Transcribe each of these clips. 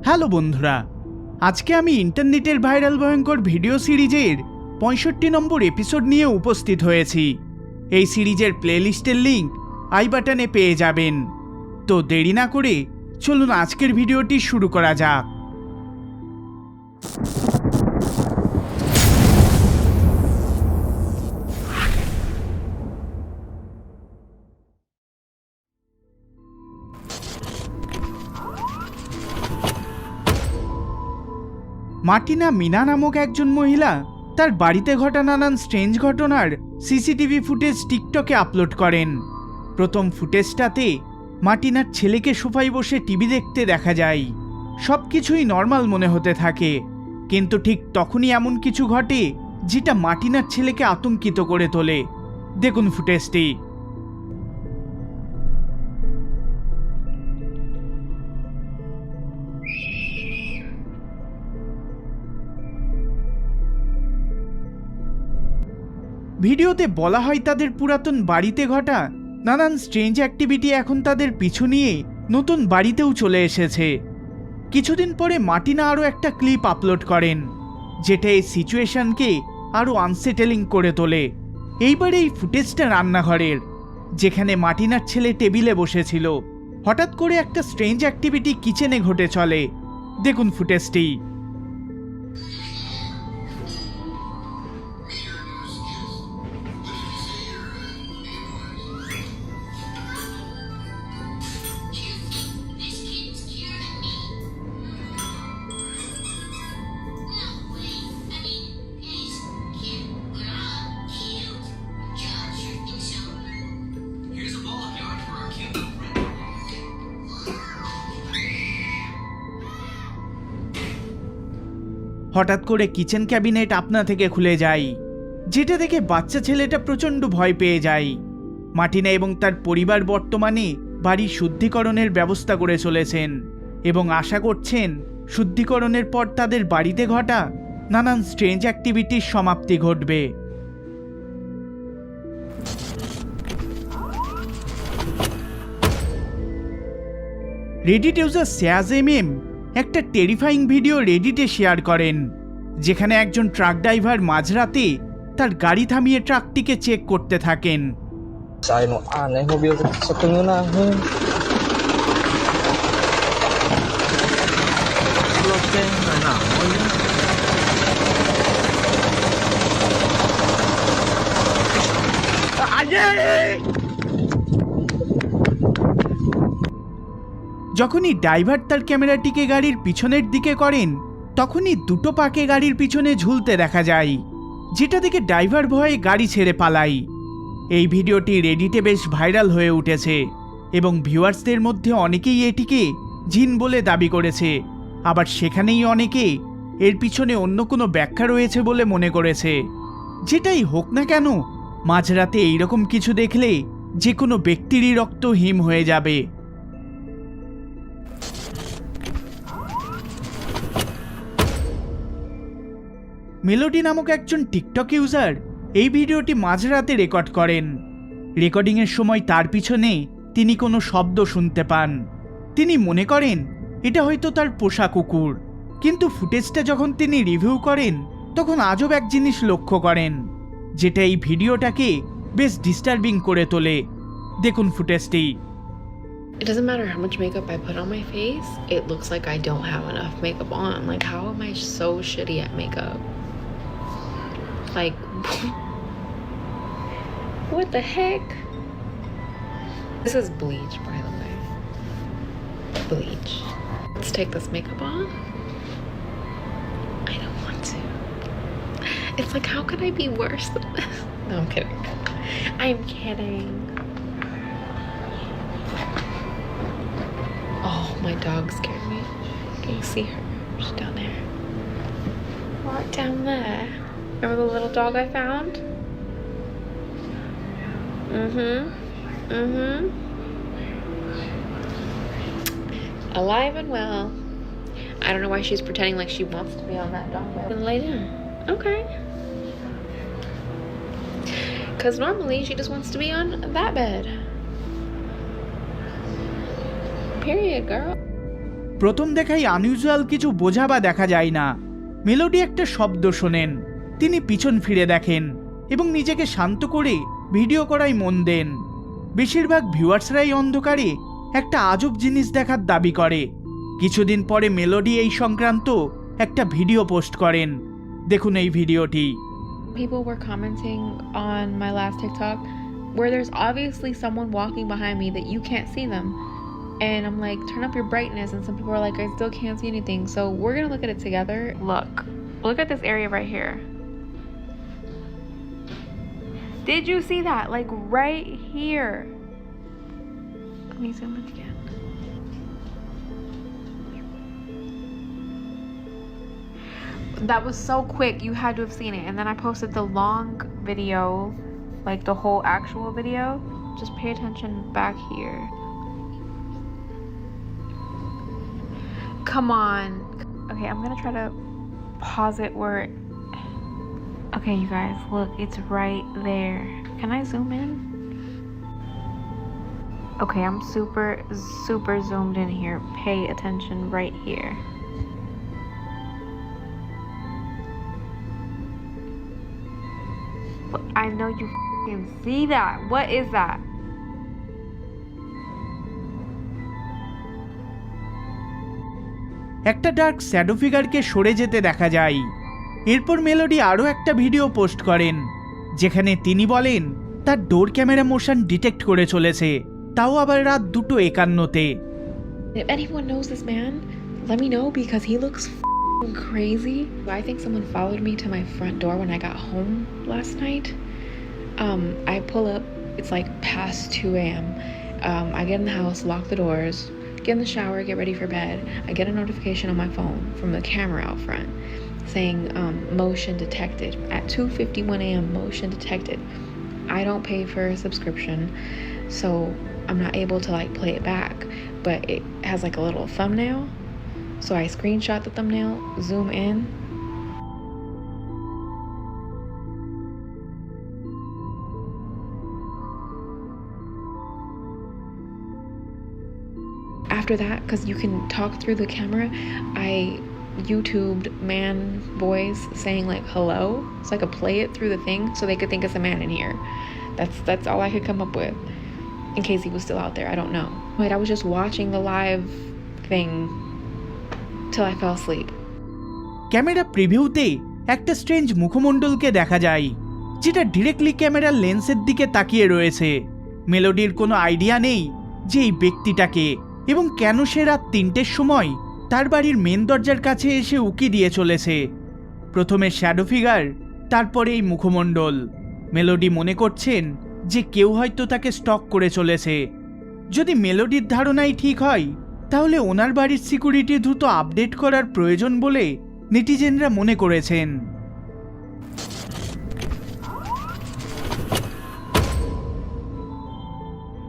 Hello বন্ধুরা, আজকে আমি ইন্টারনেটের ভাইরাল ভয়ঙ্কর ভিডিও সিরিজের ৬৫ নম্বর এপিসোড নিয়ে উপস্থিত হয়েছি। এই সিরিজের প্লেলিস্টের লিঙ্ক আই বাটনে পেয়ে যাবেন। তো দেরি না করে চলুন আজকের ভিডিওটি শুরু করা যাক। মার্টিনা মিনা নামক একজন মহিলা তার বাড়িতে ঘটা নানান স্ট্রেঞ্জ ঘটনার সিসিটিভি ফুটেজ টিকটকে আপলোড করেন। প্রথম ফুটেজটাতে মার্টিনার ছেলেকে সোফায় বসে টিভি দেখতে দেখা যায়। সব কিছুই নর্মাল মনে হতে থাকে, কিন্তু ঠিক তখনই এমন কিছু ঘটে যেটা মার্টিনার ছেলেকে আতঙ্কিত করে তোলে। দেখুন ফুটেজটি। ভিডিওতে বলা হয় তাদের পুরাতন বাড়িতে ঘটা নানান স্ট্রেঞ্জ অ্যাক্টিভিটি এখন তাদের পিছু নিয়ে নতুন বাড়িতেও চলে এসেছে। কিছুদিন পরে মার্টিনা আরও একটা ক্লিপ আপলোড করেন, যেটা এই সিচুয়েশনকে আরও আনসেটেলিং করে তোলে। এইবার এই ফুটেজটা রান্নাঘরের, যেখানে মার্টিনার ছেলে টেবিলে বসেছিল। হঠাৎ করে একটা স্ট্রেঞ্জ অ্যাক্টিভিটি কিচেনে ঘটে চলে। দেখুন ফুটেজটি। হঠাৎ করে কিচেন ক্যাবিনেট আপনা থেকে খুলে যায়, যেটা দেখে বাচ্চা ছেলেটা প্রচণ্ড ভয় পেয়ে যায়। মার্টিনা এবং তার পরিবার বর্তমানে বাড়ির শুদ্ধিকরণের ব্যবস্থা করে চলেছেন এবং আশা করছেন শুদ্ধিকরণের পর তাদের বাড়িতে ঘটা নানান স্ট্রেঞ্জ অ্যাক্টিভিটির সমাপ্তি ঘটবে। রেডিট ইউজার SeazMM একটা টেরিফাইং ভিডিও রেডিটে শেয়ার করেন, যেখানে একজন ট্রাক ড্রাইভার মাঝরাতে তার গাড়ি থামিয়ে ট্রাকটিকে চেক করতে থাকেন। যখনই ড্রাইভার তার ক্যামেরাটিকে গাড়ির পিছনের দিকে করেন, তখনই দুটো পাকে গাড়ির পিছনে ঝুলতে দেখা যায়, যেটা দেখে ড্রাইভার ভয়ে গাড়ি ছেড়ে পালায়। এই ভিডিওটি রেডিটে বেশ ভাইরাল হয়ে উঠেছে এবং ভিউয়ার্সদের মধ্যে অনেকেই এটিকে জিন বলে দাবি করেছে, আবার সেখানেই অনেকে এর পিছনে অন্য কোনো ব্যাখ্যা রয়েছে বলে মনে করেছে। যেটাই হোক না কেন, মাঝরাতে এইরকম কিছু দেখলে যে কোনো ব্যক্তিরই রক্ত হিম হয়ে যাবে। মেলোডি নামক একজন টিকটক ইউজার এই ভিডিওটি মাঝরাতে রেকর্ড করেন। রেকর্ডিংয়ের সময় তার পিছনে তিনি কোনো শব্দ শুনতে পান। তিনি মনে করেন এটা হয়তো তার পোষা কুকুর, কিন্তু ফুটেজটা যখন তিনি রিভিউ করেন তখন আজব এক জিনিস লক্ষ্য করেন, যেটা এই ভিডিওটাকে বেশ ডিস্টার্বিং করে তোলে। দেখুন ফুটেজটি। It doesn't matter how much makeup I put on my face, it looks like I don't have enough makeup on. Like, how am I so shitty at makeup? Like, what the heck? This is bleach, by the way. Bleach. Let's take this makeup off. I don't want to. It's like, how could I be worse than this? No, I'm kidding. I'm kidding. Oh, my dog scared me. Can you see her? She's down there. Right down there. Remember the little dog I found? Alive and well. I don't know why she's pretending like she wants to be on that dog bed. Lay down. Okay. Because normally she just wants to be on that bed. Period, girl. প্রথম দেখাই unusual কিছু বোঝা বা দেখা যায় না। Melody একটা শব্দ শোনেন, তিনি পিছন ফিরে দেখেন এবং নিজেকে শান্ত করে ভিডিও করায় মন দেন। বেশিরভাগ ভিউয়ার্সরাই অন্ধকারে একটা আজব জিনিস দেখার দাবি করে। কিছুদিন পরে মেলোডি এই সংক্রান্ত একটা ভিডিও পোস্ট করেন। দেখুন এই ভিডিওটি। People were commenting on my last TikTok where there's obviously someone walking behind me that you can't see them. And I'm like, turn up your brightness. And some people are like, I still can't see anything. So we're going to look at it together. Look at this area right here. Did you see that? Like right here. Let me zoom in again. That was so quick, you had to have seen it. And then I posted the long video, like the whole actual video. Just pay attention back here. Come on. Okay, I'm gonna try to pause it where okay, you guys, look, it's right there. Can I zoom in? Okay, I'm super zoomed in here. Pay attention right here. I know you can see that. What is that? একটা dark shadow ফিগারকে সরে যেতে দেখা যায়। এরপর melody আরও একটা video post করেন, যেখানে তিনি বলেন তার ডোর ক্যামেরা মোশন ডিটেক্ট করে চলেছে, তাও আবার রাত 2:51-তে। If anyone knows this man, let me know because he looks crazy. I think someone followed me to my front door when I got home last night. I pull up, it's like past 2 a.m. I get in the house, lock the doors, get in the shower, get ready for bed. I get a notification on my phone from the camera out front saying motion detected. At 2:51 a.m. motion detected. I don't pay for a subscription, so I'm not able to like play it back, but it has like a little thumbnail. So I screenshot the thumbnail, zoom in. After that, because you can talk through the camera, I YouTubed man voice saying like hello, so I could play it through the thing so they could think it's a man in here. That's all I could come up with in case he was still out there. I don't know. But I was just watching the live thing till I fell asleep. Camera প্রিভিউতে একটা strange মুখমণ্ডলকে দেখা যায়, যেটা directly ক্যামেরার লেন্সের দিকে তাকিয়ে রয়েছে। মেলোডির কোনো আইডিয়া নেই যে এই ব্যক্তিটাকে এবং কেন সে রাত 3টের সময় তার বাড়ির মেন দরজার কাছে এসে উকি দিয়ে চলেছে। প্রথমে শ্যাডো ফিগার, তারপরে এই মুখমণ্ডল। মেলোডি মনে করছেন যে কেউ হয়তো তাকে স্টক করে চলেছে। যদি মেলোডির ধারণাই ঠিক হয়, তাহলে ওনার বাড়ির সিকিউরিটি দ্রুত আপডেট করার প্রয়োজন বলে নেটিজেনরা মনে করেছেন।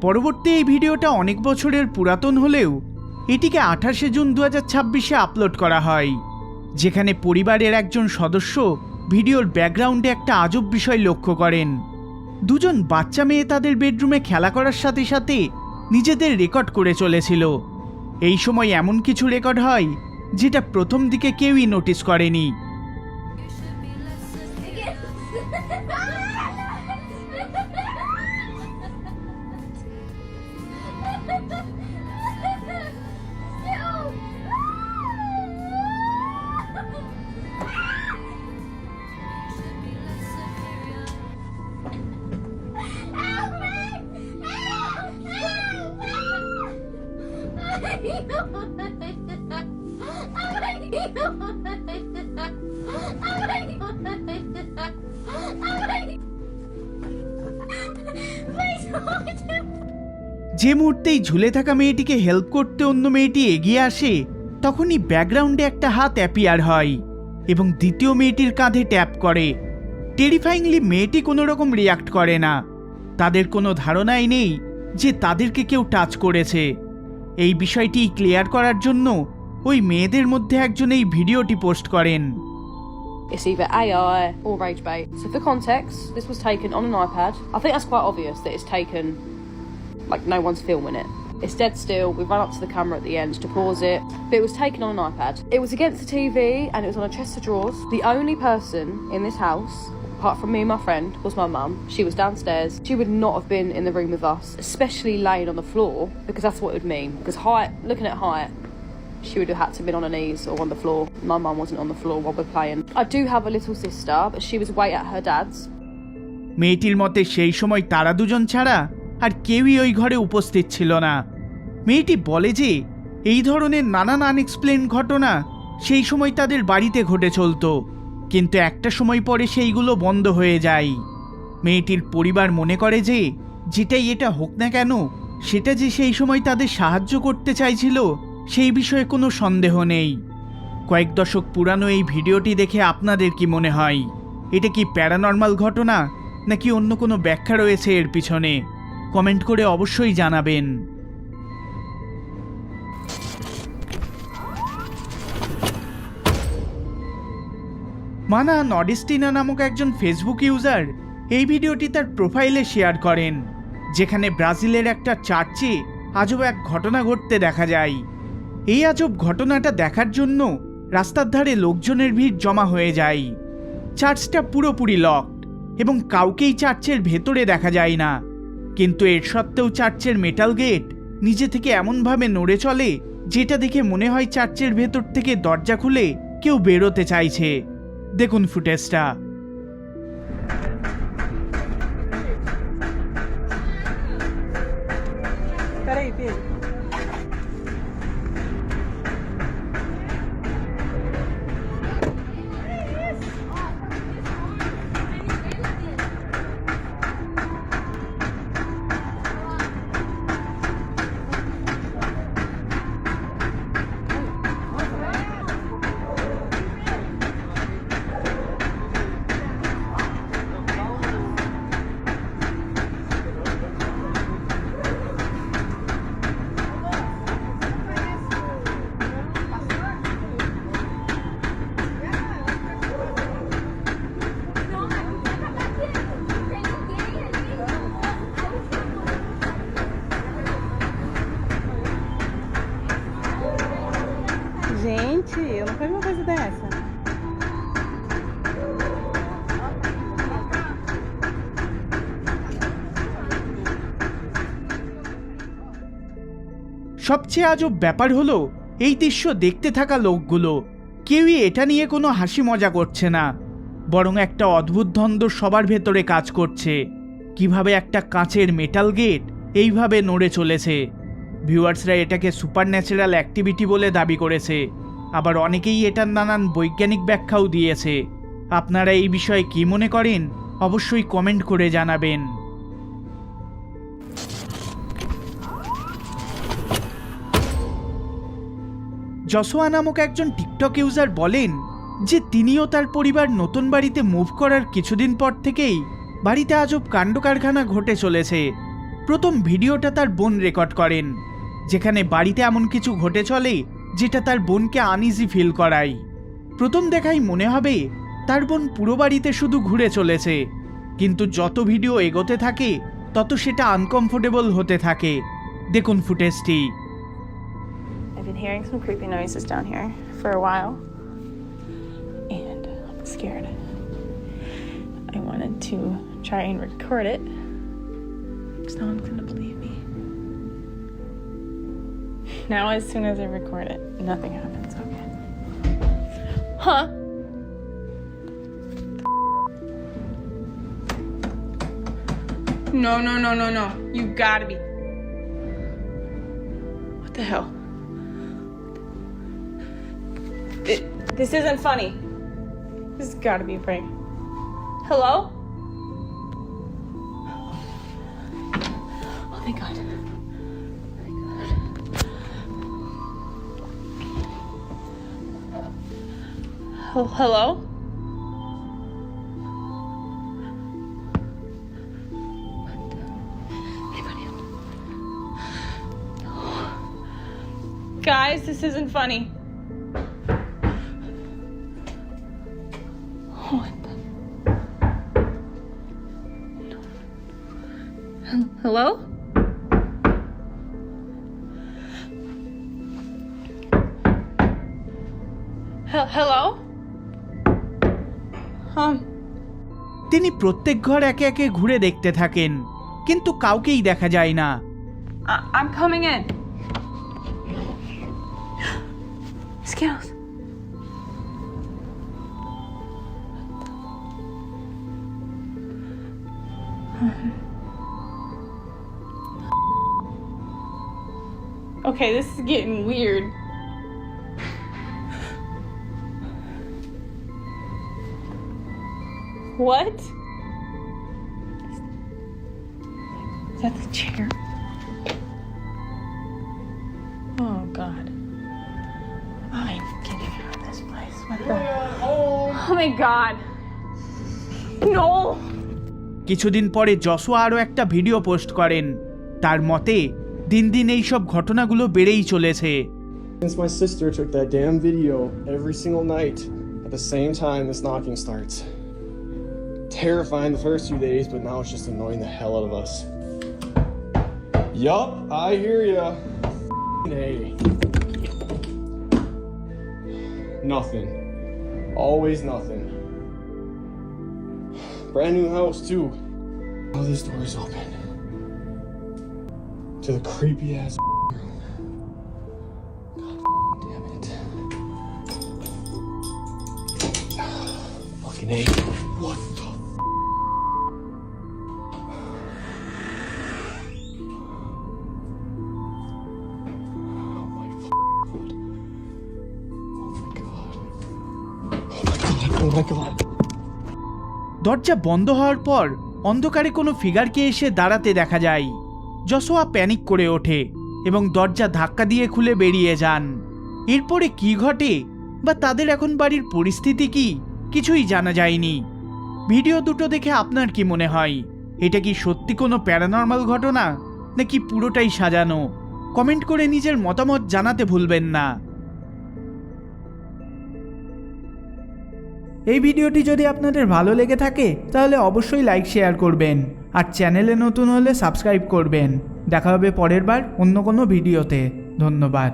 পরবর্তী এই ভিডিওটা অনেক বছরের পুরাতন হলেও এটিকে 28 জুন 2026-এ আপলোড করা হয়, যেখানে পরিবারের একজন সদস্য ভিডিওর ব্যাকগ্রাউন্ডে একটা আজব বিষয় লক্ষ্য করেন। দুজন বাচ্চা মেয়ে তাদের বেডরুমে খেলা করার সাথে সাথে নিজেদের রেকর্ড করে চলেছিল। এই সময় এমন কিছু রেকর্ড হয় যেটা প্রথম দিকে কেউই নোটিস করেনি। যে মুহূর্তেই ঝুলে থাকা মেয়েটিকে হেল্প করতে অন্য মেয়েটি এগিয়ে আসে, তখনই ব্যাকগ্রাউন্ডে একটা হাত অ্যাপিয়ার হয় এবং দ্বিতীয় মেয়েটির কাঁধে ট্যাপ করে। টেরিফাইংলি মেয়েটি কোনো রকম রিয়াক্ট করে না। তাদের কোনো ধারণাই নেই যে তাদেরকে কেউ টাচ করেছে। এই বিষয়টি ক্লিয়ার করার জন্য ওই মেয়েদের মধ্যে একজন এই ভিডিওটি পোস্ট করেন। It's either AI or rage bait. So for context, this was taken on an iPad. I think that's quite obvious that it's taken, like no one's filming it. It's dead still. We run up to the camera at the end to pause it, but it was taken on an iPad. It was against the TV and it was on a chest of drawers. The only person in this house, apart from me and my friend, was my mum. She was downstairs. She would not have been in the room with us, especially laying on the floor, because that's what it would mean. Because height, looking at height, she would have had to have been on her knees or on the floor. My mum wasn't on the floor while we're playing. I do have a little sister, but she was away at her dad's. মেয়েটির মতে সেই সময় তারা দুজন ছাড়া আর কেউই ওই ঘরে উপস্থিত ছিল না। মেয়েটি বলে যে এই ধরনের নানান আনএক্সপ্লেন ঘটনা সেই সময় তাদের বাড়িতে ঘটে চলতো, কিন্তু একটা সময় পরে সেইগুলো বন্ধ হয়ে যায়। মেয়েটির পরিবার মনে করে যে যেটাই এটা হোক না কেন, সেটা যে সেই সময় তাদের সাহায্য করতে চাইছিল সেই বিষয়ে কোনো সন্দেহ নেই। কয়েক দশক পুরানো এই ভিডিওটি দেখে আপনাদের কি মনে হয়? এটা কি প্যারানর্মাল ঘটনা নাকি অন্য কোনো ব্যাখ্যা রয়েছে এর পিছনে? কমেন্ট করে অবশ্যই জানাবেন। মানা নডিস্টিনা নামক একজন ফেসবুক ইউজার এই ভিডিওটি তার প্রোফাইলে শেয়ার করেন, যেখানে ব্রাজিলের একটা চার্চে আজব এক ঘটনা ঘটতে দেখা যায়। এই আজব ঘটনাটা দেখার জন্য রাস্তার ধারে লোকজনের ভিড় জমা হয়ে যায়। চার্চটা পুরোপুরি লকড এবং কাউকেই চার্চের ভেতরে দেখা যায় না, কিন্তু এর সত্ত্বেও চার্চের মেটাল গেট নিজে থেকে এমনভাবে নড়ে চলে যেটা দেখে মনে হয় চার্চের ভেতর থেকে দরজা খুলে কেউ বেরোতে চাইছে। দেখুন ফুটেজটা। Gente, eu nunca vi uma coisa dessa. সবচেয়ে আজব ব্যাপার হলো এই দৃশ্য দেখতে থাকা লোকগুলো কেউই এটা নিয়ে কোনো হাসি মজা করছে না, বরং একটা অদ্ভুত দ্বন্দ্ব সবার ভেতরে কাজ করছে। কিভাবে একটা কাঁচের মেটাল গেট এইভাবে নড়ে চলেছে। ভিউয়ার্সরা এটাকে সুপারন্যাচারাল অ্যাক্টিভিটি বলে দাবি করেছে, আবার অনেকেই এটার নানান বৈজ্ঞানিক ব্যাখ্যাও দিয়েছে। আপনারা এই বিষয়ে কি মনে করেন অবশ্যই কমেন্ট করে জানাবেন। জসোয়া নামক একজন টিকটক ইউজার বলেন যে তিনিও তার পরিবার নতুন বাড়িতে মুভ করার কিছুদিন পর থেকেই বাড়িতে আজব কাণ্ড কারখানা ঘটে চলেছে। প্রথম ভিডিওটা তার বোন রেকর্ড করেন, যেখানে বাড়িতে এমন কিছু ঘটে চলে যেটা তার বোনকে আনইজি ফিল করায়। প্রথম দেখাই মনে হবে তার বোন পুরো বাড়িতে শুধু ঘুরে চলেছে, কিন্তু যত ভিডিও এগোতে থাকে তত সেটা আনকমফোর্টেবল হতে থাকে। দেখুন ফুটেজটি। I've been hearing some creepy noises down here for a while, and I'm scared. I wanted to try and record it, because no one's gonna believe me. Now, as soon as I record it, nothing happens, okay? Huh? No, no, no, no, no. You gotta be. What the hell? This isn't funny. This has gotta be a prank. Hello? Oh, thank God. Thank God. Hello? Guys, this isn't funny. What the? No. Hello? Hello? তিনি প্রত্যেক ঘর একে একে ঘুরে দেখতে থাকেন, কিন্তু কাউকেই দেখা যায় না। I'm coming in. Skittles. Okay, this is getting weird. What? Is that the chair? Oh God. I'm getting out of this place. What the? Oh my God. No. কিছুদিন পরে যশোয়া আরও একটা ভিডিও পোস্ট করেন। তার মতে দিন দিন এই সব ঘটনাগুলো বেড়েই চলেছে। Since my sister took that damn video every single night at the same time this knocking starts. Terrifying the first few days, but now it's just annoying the hell out of us. Yup, I hear ya. Hey. Nothing. Always nothing. Brand new house too. Oh, this door is open. To the creepy ass room. God damn it. Fucking A. What the? Oh my god. Oh my god. দরজা বন্ধ হওয়ার পর অন্ধকারে কোনো ফিগারকে এসে দাঁড়াতে দেখা যায়। যশোয়া প্যানিক করে ওঠে এবং দরজা ধাক্কা দিয়ে খুলে বেরিয়ে যান। এরপরে কি ঘটে বা তাদের এখন বাড়ির পরিস্থিতি কি, কিছুই জানা যায়নি। ভিডিও দুটো দেখে আপনার কি মনে হয়? এটা কি সত্যি কোনো প্যারানর্মাল ঘটনা নাকি পুরোটাই সাজানো? কমেন্ট করে নিজের মতামত জানাতে ভুলবেন না। এই ভিডিওটি যদি আপনাদের ভালো লেগে থাকে তাহলে অবশ্যই লাইক শেয়ার করবেন, আর চ্যানেলে নতুন হলে সাবস্ক্রাইব করবেন। দেখা হবে পরের বার অন্য কোনো ভিডিওতে। ধন্যবাদ।